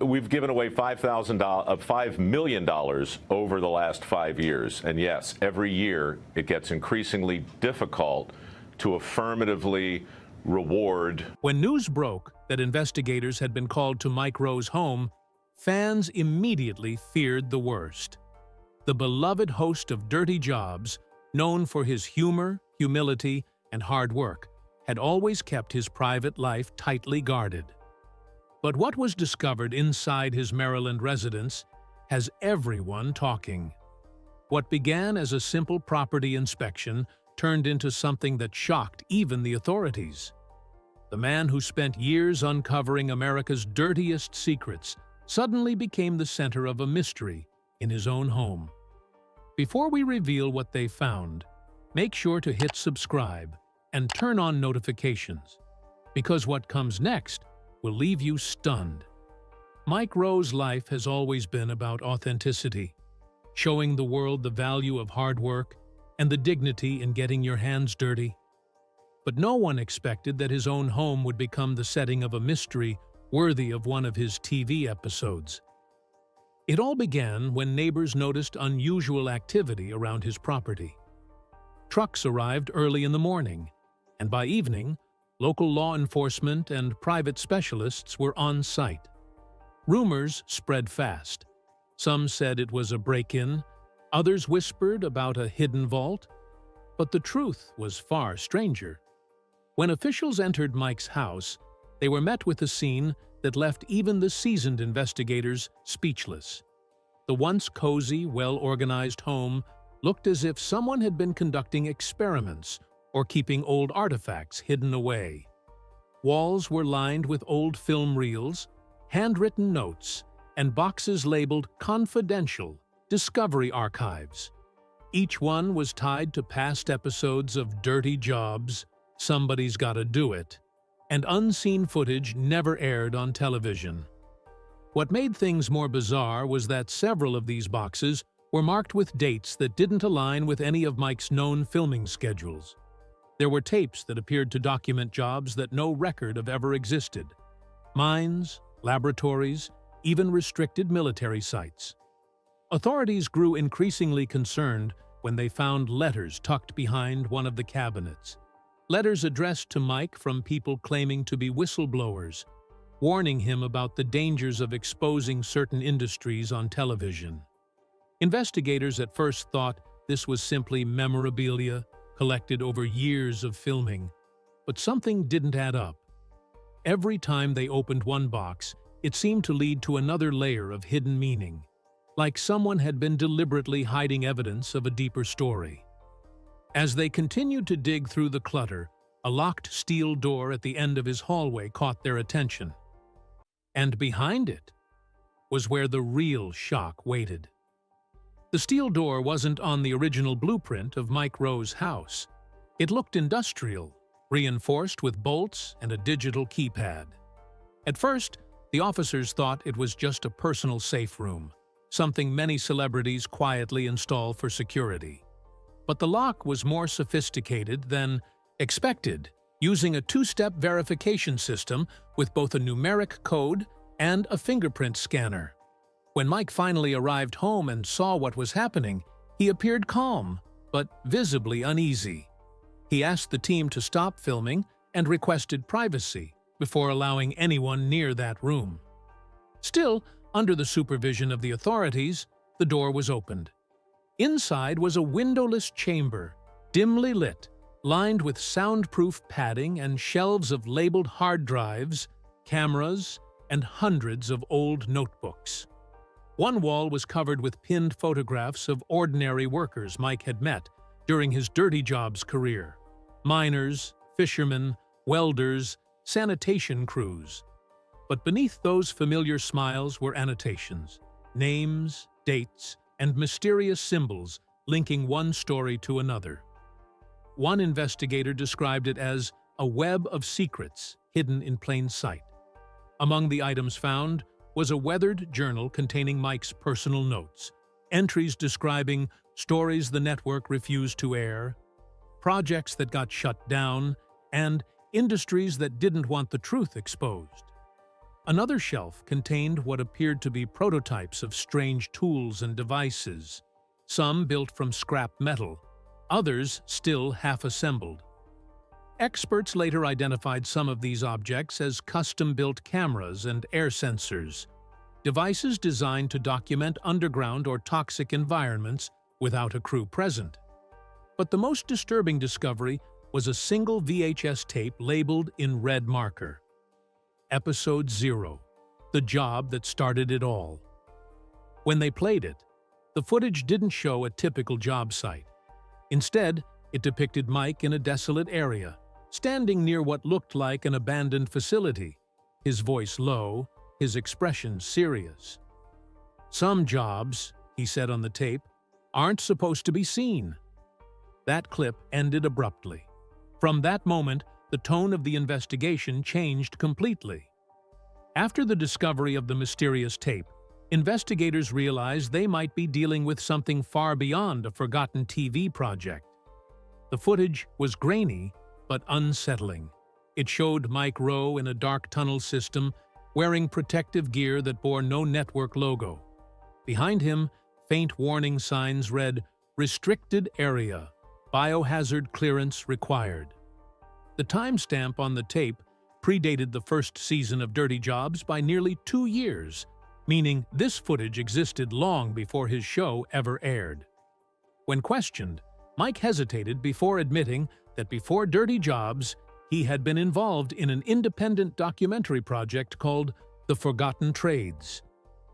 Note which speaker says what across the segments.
Speaker 1: we've given away $5 million over the last 5 years. And yes, every year it gets increasingly difficult to affirmatively reward.
Speaker 2: When news broke that investigators had been called to Mike Rowe's home, fans immediately feared the worst. The beloved host of dirty jobs, known for his humor, humility, and hard work, had always kept his private life tightly guarded. But what was discovered inside his Maryland residence has everyone talking. What began as a simple property inspection turned into something that shocked even the authorities. The man who spent years uncovering America's dirtiest secrets suddenly became the center of a mystery in his own home. Before we reveal what they found, make sure to hit subscribe and turn on notifications, because what comes next will leave you stunned. Mike Rowe's life has always been about authenticity, showing the world the value of hard work and the dignity in getting your hands dirty. But no one expected that his own home would become the setting of a mystery worthy of one of his TV episodes. It all began when neighbors noticed unusual activity around his property. Trucks arrived early in the morning, and by evening, local law enforcement and private specialists were on site. Rumors spread fast. Some said it was a break-in, others whispered about a hidden vault, but the truth was far stranger. When officials entered Mike's house, they were met with a scene that left even the seasoned investigators speechless. The once cozy, well-organized home looked as if someone had been conducting experiments or keeping old artifacts hidden away. Walls were lined with old film reels, handwritten notes, and boxes labeled "Confidential Discovery Archives." Each one was tied to past episodes of Dirty Jobs, Somebody's Gotta Do It, and unseen footage never aired on television. What made things more bizarre was that several of these boxes were marked with dates that didn't align with any of Mike's known filming schedules. There were tapes that appeared to document jobs that no record of ever existed. Mines, laboratories, even restricted military sites. Authorities grew increasingly concerned when they found letters tucked behind one of the cabinets. Letters addressed to Mike from people claiming to be whistleblowers, warning him about the dangers of exposing certain industries on television. Investigators at first thought this was simply memorabilia collected over years of filming, but something didn't add up. Every time they opened one box, it seemed to lead to another layer of hidden meaning, like someone had been deliberately hiding evidence of a deeper story. As they continued to dig through the clutter, a locked steel door at the end of his hallway caught their attention. And behind it was where the real shock waited. The steel door wasn't on the original blueprint of Mike Rowe's house. It looked industrial, reinforced with bolts and a digital keypad. At first, the officers thought it was just a personal safe room, something many celebrities quietly install for security. But the lock was more sophisticated than expected, using a two-step verification system with both a numeric code and a fingerprint scanner. When Mike finally arrived home and saw what was happening, he appeared calm, but visibly uneasy. He asked the team to stop filming and requested privacy before allowing anyone near that room. Still, under the supervision of the authorities, the door was opened. Inside was a windowless chamber, dimly lit, lined with soundproof padding and shelves of labeled hard drives, cameras, and hundreds of old notebooks. One wall was covered with pinned photographs of ordinary workers Mike had met during his dirty jobs career: miners, fishermen, welders, sanitation crews. But beneath those familiar smiles were annotations, names, dates, and mysterious symbols linking one story to another. One investigator described it as a web of secrets hidden in plain sight. Among the items found was a weathered journal containing Mike's personal notes, entries describing stories the network refused to air, projects that got shut down, and industries that didn't want the truth exposed. Another shelf contained what appeared to be prototypes of strange tools and devices, some built from scrap metal, others still half-assembled. Experts later identified some of these objects as custom-built cameras and air sensors, devices designed to document underground or toxic environments without a crew present. But the most disturbing discovery was a single VHS tape labeled in red marker. Episode 0, the job that started it all. When they played it, the footage didn't show a typical job site. Instead, it depicted Mike in a desolate area, standing near what looked like an abandoned facility, his voice low, his expression serious. "Some jobs," he said on the tape, "aren't supposed to be seen." That clip ended abruptly. From that moment, the tone of the investigation changed completely. After the discovery of the mysterious tape, investigators realized they might be dealing with something far beyond a forgotten TV project. The footage was grainy, but unsettling. It showed Mike Rowe in a dark tunnel system, wearing protective gear that bore no network logo. Behind him, faint warning signs read, "Restricted Area. Biohazard Clearance Required." The timestamp on the tape predated the first season of Dirty Jobs by nearly 2 years, meaning this footage existed long before his show ever aired. When questioned, Mike hesitated before admitting that before Dirty Jobs, he had been involved in an independent documentary project called The Forgotten Trades.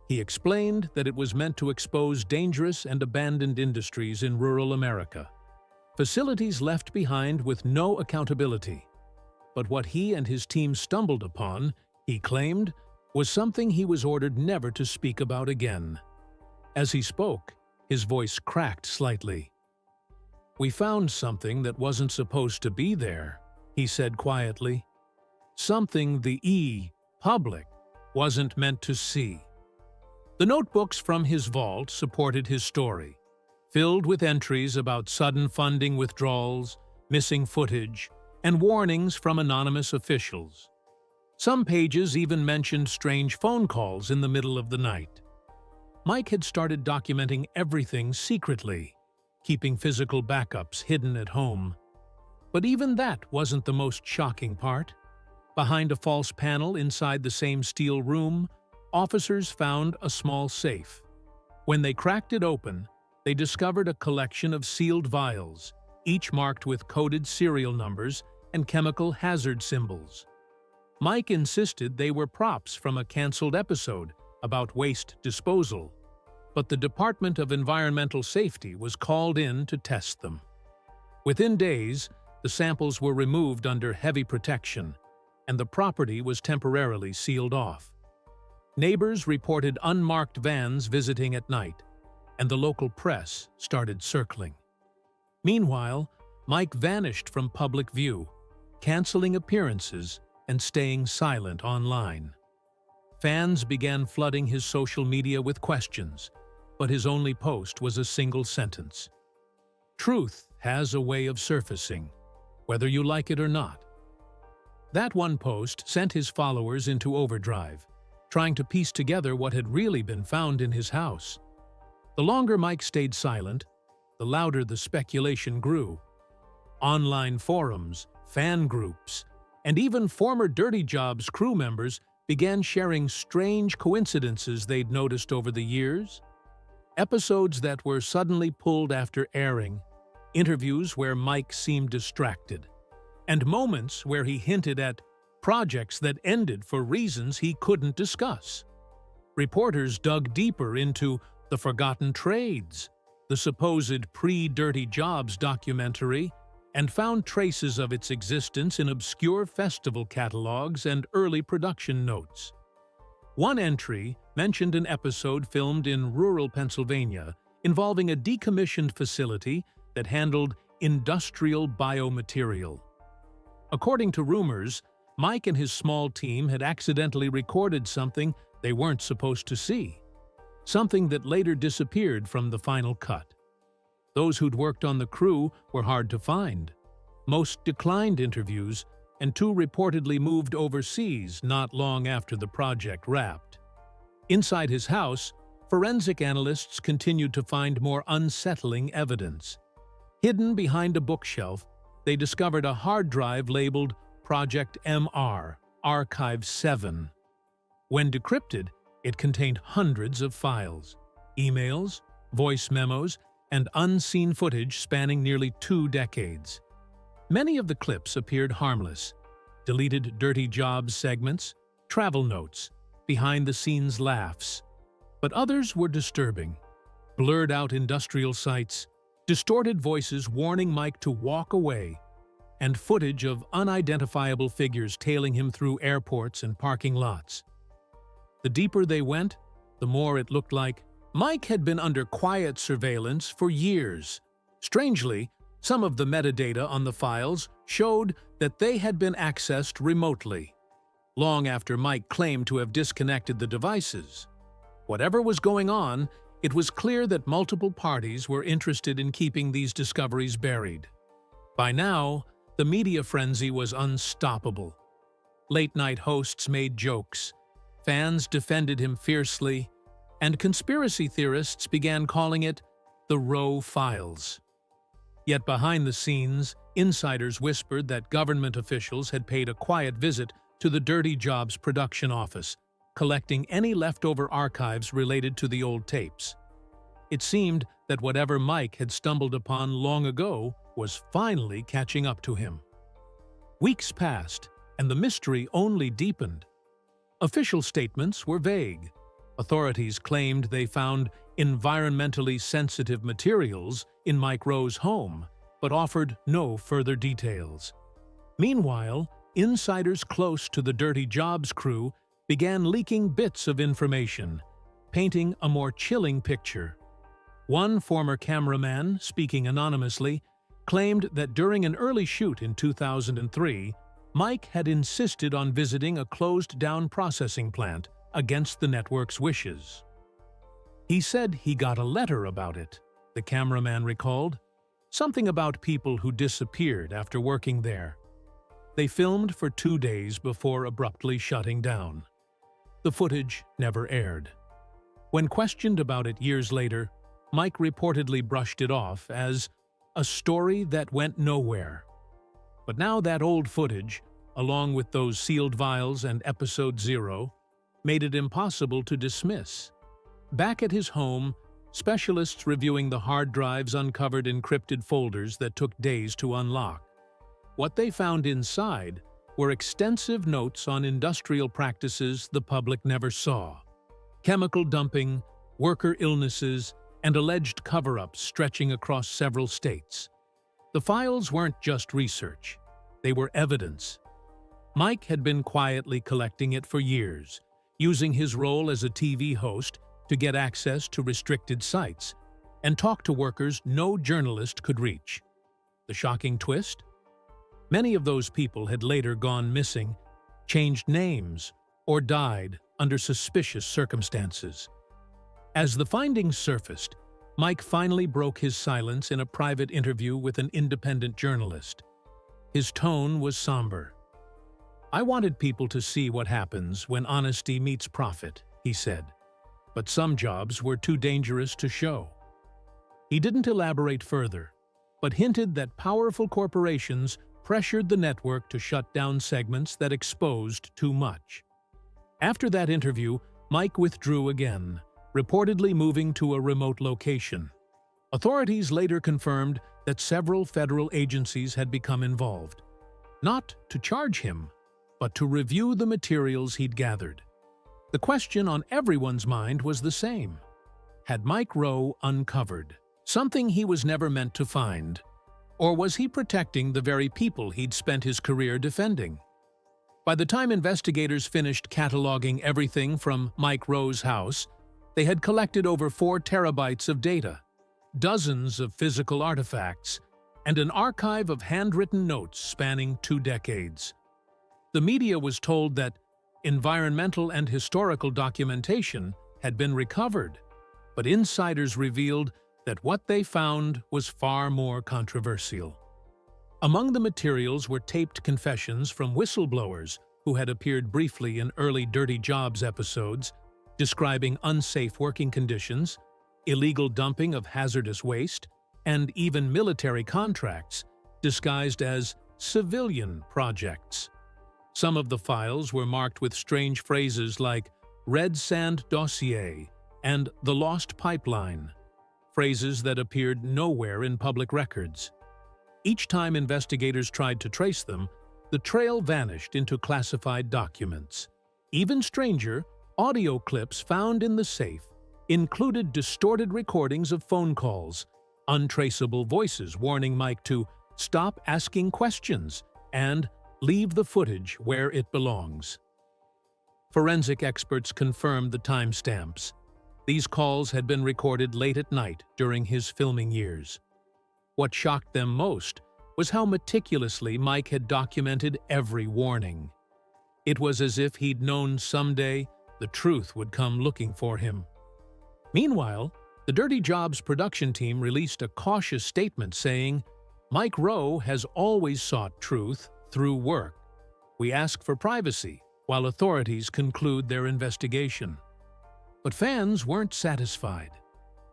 Speaker 2: He explained that it was meant to expose dangerous and abandoned industries in rural America, facilities left behind with no accountability. But what he and his team stumbled upon, he claimed, was something he was ordered never to speak about again. As he spoke, his voice cracked slightly. "We found something that wasn't supposed to be there," he said quietly. "Something the public wasn't meant to see." The notebooks from his vault supported his story, filled with entries about sudden funding withdrawals, missing footage, and warnings from anonymous officials. Some pages even mentioned strange phone calls in the middle of the night. Mike had started documenting everything secretly, keeping physical backups hidden at home. But even that wasn't the most shocking part. Behind a false panel inside the same steel room, officers found a small safe. When they cracked it open, they discovered a collection of sealed vials, each marked with coded serial numbers and chemical hazard symbols. Mike insisted they were props from a canceled episode about waste disposal, but the Department of Environmental Safety was called in to test them. Within days, the samples were removed under heavy protection, and the property was temporarily sealed off. Neighbors reported unmarked vans visiting at night, and the local press started circling. Meanwhile, Mike vanished from public view, canceling appearances and staying silent online. Fans began flooding his social media with questions, but his only post was a single sentence: "Truth has a way of surfacing, whether you like it or not." That one post sent his followers into overdrive, trying to piece together what had really been found in his house. The longer Mike stayed silent, the louder the speculation grew. Online forums, fan groups, and even former Dirty Jobs crew members began sharing strange coincidences they'd noticed over the years. Episodes that were suddenly pulled after airing, interviews where Mike seemed distracted, and moments where he hinted at projects that ended for reasons he couldn't discuss. Reporters dug deeper into The Forgotten Trades, the supposed pre-Dirty Jobs documentary, and found traces of its existence in obscure festival catalogs and early production notes. One entry mentioned an episode filmed in rural Pennsylvania involving a decommissioned facility that handled industrial biomaterial. According to rumors, Mike and his small team had accidentally recorded something they weren't supposed to see, something that later disappeared from the final cut. Those who'd worked on the crew were hard to find. Most declined interviews, and 2 reportedly moved overseas not long after the project wrapped. Inside his house, forensic analysts continued to find more unsettling evidence. Hidden behind a bookshelf, they discovered a hard drive labeled Project MR, Archive 7. When decrypted, it contained hundreds of files, emails, voice memos, and unseen footage spanning nearly 2 decades. Many of the clips appeared harmless: deleted dirty jobs segments, travel notes, behind-the-scenes laughs. But others were disturbing: blurred-out industrial sites, distorted voices warning Mike to walk away, and footage of unidentifiable figures tailing him through airports and parking lots. The deeper they went, the more it looked like Mike had been under quiet surveillance for years. Strangely, some of the metadata on the files showed that they had been accessed remotely, long after Mike claimed to have disconnected the devices. Whatever was going on, it was clear that multiple parties were interested in keeping these discoveries buried. By now, the media frenzy was unstoppable. Late-night hosts made jokes, fans defended him fiercely, and conspiracy theorists began calling it the Rowe Files. Yet behind the scenes, insiders whispered that government officials had paid a quiet visit to the Dirty Jobs production office, collecting any leftover archives related to the old tapes. It seemed that whatever Mike had stumbled upon long ago was finally catching up to him. Weeks passed, and the mystery only deepened. Official statements were vague. Authorities claimed they found environmentally sensitive materials in Mike Rowe's home, but offered no further details. Meanwhile, insiders close to the Dirty Jobs crew began leaking bits of information, painting a more chilling picture. One former cameraman, speaking anonymously, claimed that during an early shoot in 2003, Mike had insisted on visiting a closed-down processing plant against the network's wishes. He said he got a letter about it, the cameraman recalled, something about people who disappeared after working there. They filmed for 2 days before abruptly shutting down. The footage never aired. When questioned about it years later, Mike reportedly brushed it off as a story that went nowhere. But now that old footage, along with those sealed vials and Episode 0, made it impossible to dismiss. Back at his home, specialists reviewing the hard drives uncovered encrypted folders that took days to unlock. What they found inside were extensive notes on industrial practices the public never saw: chemical dumping, worker illnesses, and alleged cover-ups stretching across several states. The files weren't just research, they were evidence. Mike had been quietly collecting it for years, using his role as a TV host to get access to restricted sites and talk to workers no journalist could reach. The shocking twist? Many of those people had later gone missing, changed names, or died under suspicious circumstances. As the findings surfaced, Mike finally broke his silence in a private interview with an independent journalist. His tone was somber. "I wanted people to see what happens when honesty meets profit," he said. But some jobs were too dangerous to show. He didn't elaborate further, but hinted that powerful corporations pressured the network to shut down segments that exposed too much. After that interview, Mike withdrew again, reportedly moving to a remote location. Authorities later confirmed that several federal agencies had become involved, not to charge him, but to review the materials he'd gathered. The question on everyone's mind was the same. Had Mike Rowe uncovered something he was never meant to find? Or was he protecting the very people he'd spent his career defending? By the time investigators finished cataloging everything from Mike Rowe's house, they had collected over 4 terabytes of data, dozens of physical artifacts, and an archive of handwritten notes spanning 2 decades. The media was told that environmental and historical documentation had been recovered, but insiders revealed that what they found was far more controversial. Among the materials were taped confessions from whistleblowers who had appeared briefly in early Dirty Jobs episodes, describing unsafe working conditions, illegal dumping of hazardous waste, and even military contracts disguised as civilian projects. Some of the files were marked with strange phrases like Red Sand Dossier and The Lost Pipeline, phrases that appeared nowhere in public records. Each time investigators tried to trace them, the trail vanished into classified documents. Even stranger, audio clips found in the safe included distorted recordings of phone calls, untraceable voices warning Mike to stop asking questions and leave the footage where it belongs. Forensic experts confirmed the timestamps. These calls had been recorded late at night during his filming years. What shocked them most was how meticulously Mike had documented every warning. It was as if he'd known someday the truth would come looking for him. Meanwhile, the Dirty Jobs production team released a cautious statement saying, "Mike Rowe has always sought truth through work. We ask for privacy while authorities conclude their investigation." But fans weren't satisfied.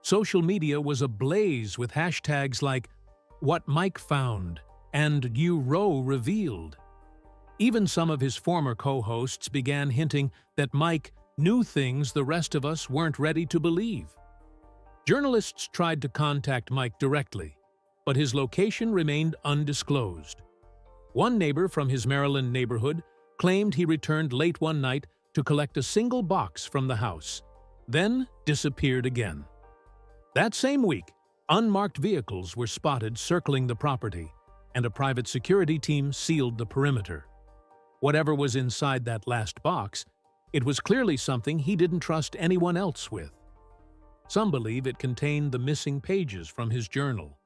Speaker 2: Social media was ablaze with hashtags like "What Mike Found" and "You Rowe Revealed." Even some of his former co-hosts began hinting that Mike knew things the rest of us weren't ready to believe. Journalists tried to contact Mike directly, but his location remained undisclosed. One neighbor from his Maryland neighborhood claimed he returned late one night to collect a single box from the house, then disappeared again. That same week, unmarked vehicles were spotted circling the property, and a private security team sealed the perimeter. Whatever was inside that last box, it was clearly something he didn't trust anyone else with. Some believe it contained the missing pages from his journal.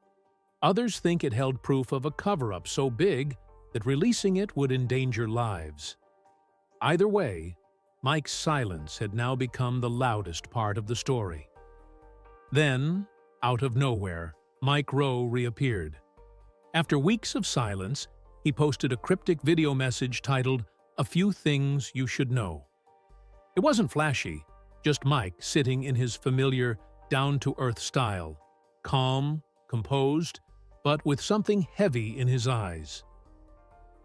Speaker 2: Others think it held proof of a cover-up so big that releasing it would endanger lives. Either way, Mike's silence had now become the loudest part of the story. Then, out of nowhere, Mike Rowe reappeared. After weeks of silence, he posted a cryptic video message titled, "A Few Things You Should Know." It wasn't flashy, just Mike sitting in his familiar, down-to-earth style, calm, composed, but with something heavy in his eyes.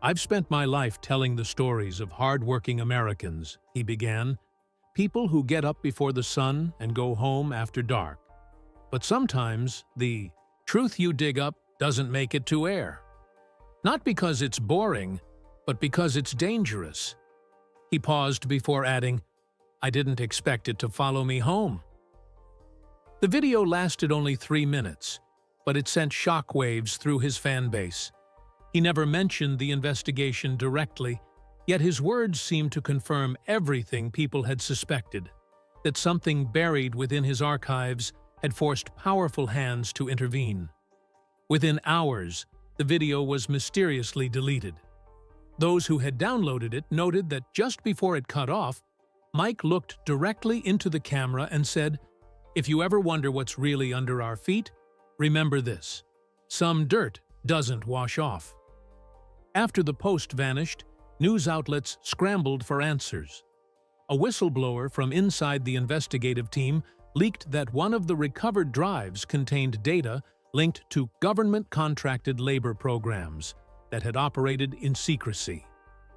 Speaker 2: "I've spent my life telling the stories of hard-working Americans," he began, "people who get up before the sun and go home after dark. But sometimes the truth you dig up doesn't make it to air. Not because it's boring, but because it's dangerous." He paused before adding, "I didn't expect it to follow me home." The video lasted only 3 minutes, but it sent shockwaves through his fan base. He never mentioned the investigation directly, yet his words seemed to confirm everything people had suspected, that something buried within his archives had forced powerful hands to intervene. Within hours, the video was mysteriously deleted. Those who had downloaded it noted that just before it cut off, Mike looked directly into the camera and said, "If you ever wonder what's really under our feet, remember this: some dirt doesn't wash off." After the post vanished, news outlets scrambled for answers. A whistleblower from inside the investigative team leaked that one of the recovered drives contained data linked to government-contracted labor programs that had operated in secrecy.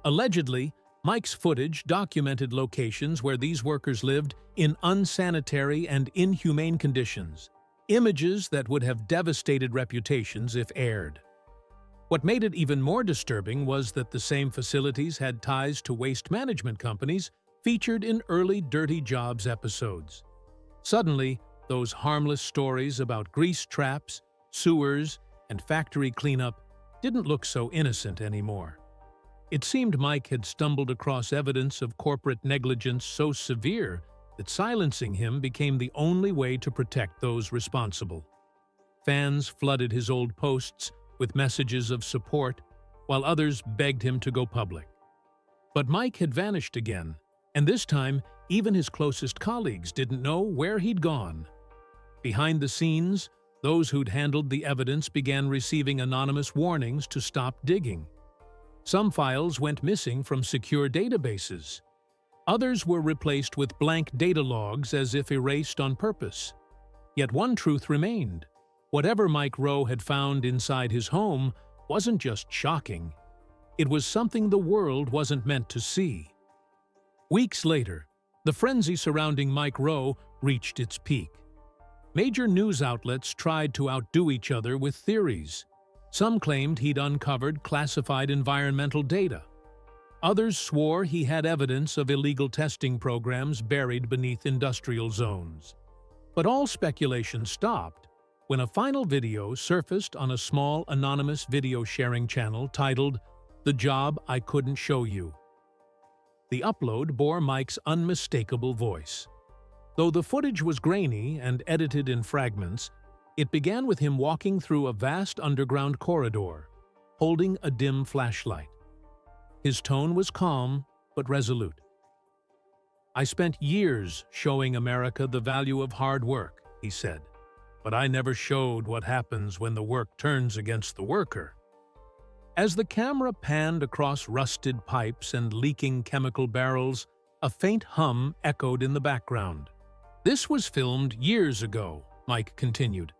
Speaker 2: Allegedly, Mike's footage documented locations where these workers lived in unsanitary and inhumane conditions, images that would have devastated reputations if aired. What made it even more disturbing was that the same facilities had ties to waste management companies featured in early Dirty Jobs episodes. Suddenly, those harmless stories about grease traps, sewers, and factory cleanup didn't look so innocent anymore. It seemed Mike had stumbled across evidence of corporate negligence so severe that silencing him became the only way to protect those responsible. Fans flooded his old posts with messages of support, while others begged him to go public. But Mike had vanished again, and this time, even his closest colleagues didn't know where he'd gone. Behind the scenes, those who'd handled the evidence began receiving anonymous warnings to stop digging. Some files went missing from secure databases. Others were replaced with blank data logs as if erased on purpose. Yet one truth remained. Whatever Mike Rowe had found inside his home wasn't just shocking. It was something the world wasn't meant to see. Weeks later, the frenzy surrounding Mike Rowe reached its peak. Major news outlets tried to outdo each other with theories. Some claimed he'd uncovered classified environmental data. Others swore he had evidence of illegal testing programs buried beneath industrial zones. But all speculation stopped when a final video surfaced on a small anonymous video sharing channel titled "The Job I Couldn't Show You." The upload bore Mike's unmistakable voice. Though the footage was grainy and edited in fragments, it began with him walking through a vast underground corridor, holding a dim flashlight. His tone was calm but resolute. "I spent years showing America the value of hard work," he said, "but I never showed what happens when the work turns against the worker." As the camera panned across rusted pipes and leaking chemical barrels, a faint hum echoed in the background. "This was filmed years ago," Mike continued.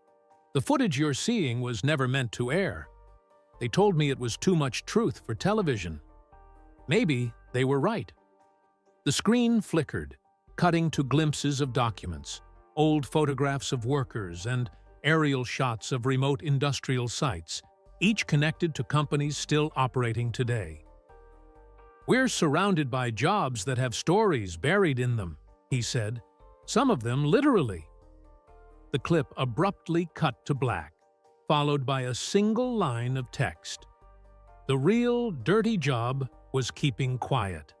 Speaker 2: "The footage you're seeing was never meant to air. They told me it was too much truth for television. Maybe they were right." The screen flickered, cutting to glimpses of documents, old photographs of workers, and aerial shots of remote industrial sites, each connected to companies still operating today. "We're surrounded by jobs that have stories buried in them," he said, "some of them literally." The clip abruptly cut to black, followed by a single line of text. The real dirty job was keeping quiet.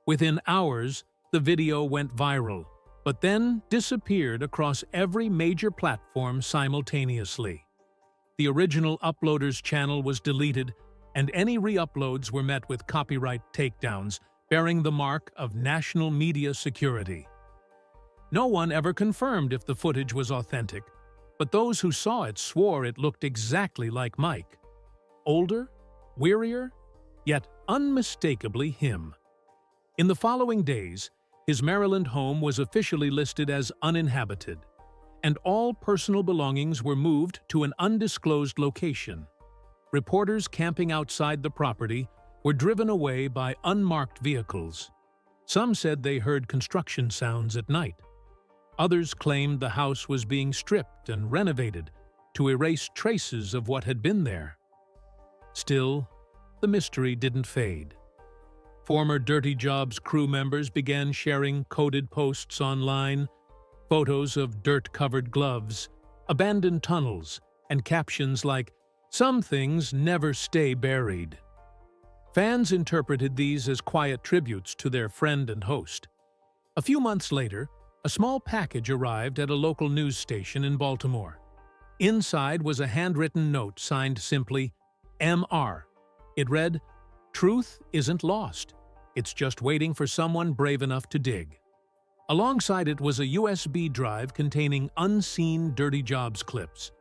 Speaker 2: Within hours, the video went viral, but then disappeared across every major platform simultaneously. The original uploader's channel was deleted, and any re-uploads were met with copyright takedowns, bearing the mark of national media security. No one ever confirmed if the footage was authentic, but those who saw it swore it looked exactly like Mike. Older, wearier, yet unmistakably him. In the following days, his Maryland home was officially listed as uninhabited, and all personal belongings were moved to an undisclosed location. Reporters camping outside the property were driven away by unmarked vehicles. Some said they heard construction sounds at night. Others claimed the house was being stripped and renovated to erase traces of what had been there. Still, the mystery didn't fade. Former Dirty Jobs crew members began sharing coded posts online, photos of dirt-covered gloves, abandoned tunnels, and captions like, "Some things never stay buried." Fans interpreted these as quiet tributes to their friend and host. A few months later, a small package arrived at a local news station in Baltimore. Inside was a handwritten note signed simply, "MR." It read, "Truth isn't lost. It's just waiting for someone brave enough to dig." Alongside it was a USB drive containing unseen Dirty Jobs clips,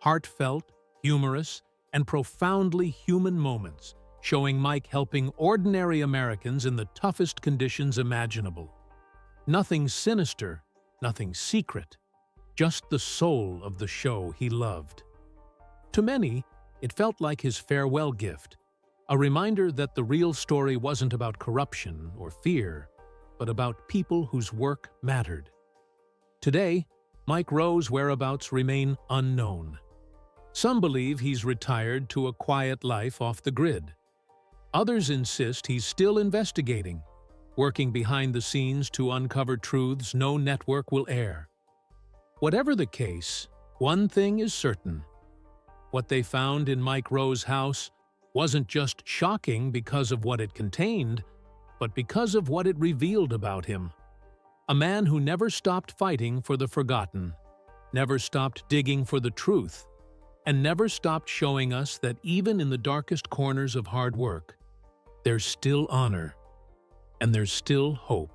Speaker 2: heartfelt, humorous, and profoundly human moments, showing Mike helping ordinary Americans in the toughest conditions imaginable. Nothing sinister, nothing secret, just the soul of the show he loved. To many, it felt like his farewell gift, a reminder that the real story wasn't about corruption or fear, but about people whose work mattered. Today, Mike Rowe's whereabouts remain unknown. Some believe he's retired to a quiet life off the grid. Others insist he's still investigating, working behind the scenes to uncover truths no network will air. Whatever the case, one thing is certain. What they found in Mike Rowe's house wasn't just shocking because of what it contained, but because of what it revealed about him. A man who never stopped fighting for the forgotten, never stopped digging for the truth, and never stopped showing us that even in the darkest corners of hard work, there's still honor, and there's still hope.